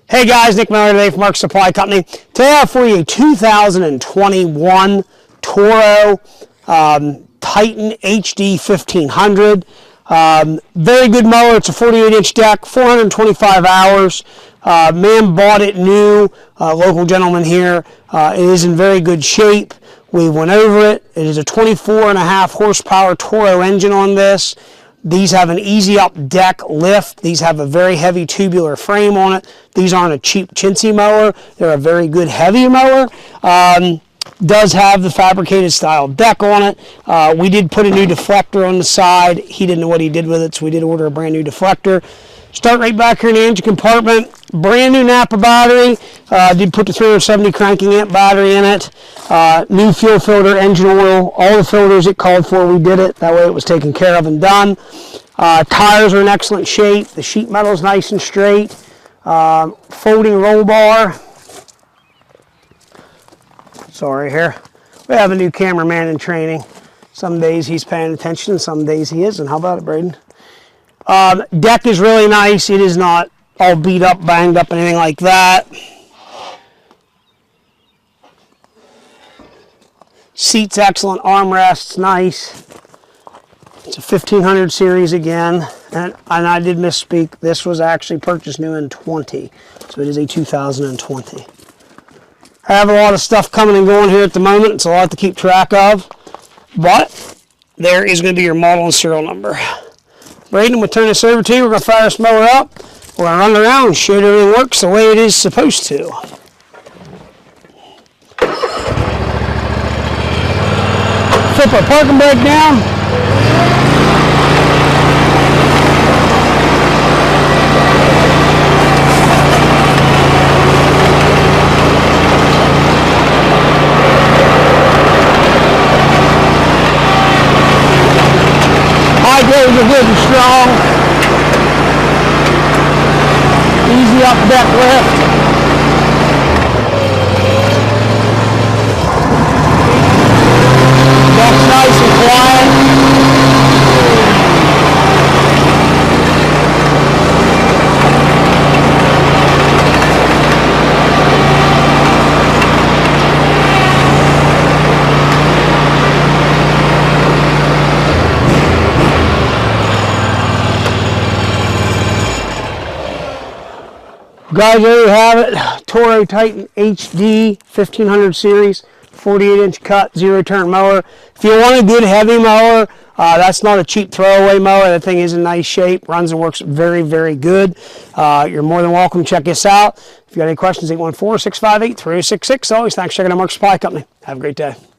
Hey guys, Nick Miller today from Mark Supply Company. Today I have for you a 2021 Toro Titan HD 1500. Very good mower. It's a 48-inch deck, 425 hours. Man bought it new, local gentleman here. It is in very good shape. We went over it. It is a 24.5 horsepower Toro engine on this. These have an easy up deck lift. These have a very heavy tubular frame on it. These aren't a cheap chintzy mower. They're a very good heavy mower. Does have the fabricated style deck on it. We did put a new deflector on the side. He didn't know what he did with it, so we did order a brand new deflector. Start right back here in the engine compartment. Brand new Napa battery. Did put the 370 cranking amp battery in it. New fuel filter, engine oil, all the filters it called for, we did it. That way it was taken care of and done. Tires are in excellent shape. The sheet metal is nice and straight. Folding roll bar. Sorry here. We have a new cameraman in training. Some days he's paying attention, some days he isn't. How about it, Braden? Deck is really nice. It is not all beat up, banged up, anything like that. Seats excellent, armrests nice. It's a 1500 series again, and I did misspeak. This was actually purchased new in 20, so it is a 2020. I have a lot of stuff coming and going here at the moment. It's a lot to keep track of, but there is going to be your model and serial number. Braden, we'll turn this over to you. We're going to fire this mower up. We're going to run around and show you everything works the way it is supposed to. Flip our parking brake down. High grades are good and strong. Easy up deck lift. Deck's nice and quiet. Guys, there you have it. Toro Titan HD 1500 series, 48-inch cut, zero-turn mower. If you want a good heavy mower, that's not a cheap throwaway mower. That thing is in nice shape, runs and works very, very good. You're more than welcome to check this out. If you got any questions, 814-658-3066. Always thanks for checking out Mark Supply Company. Have a great day.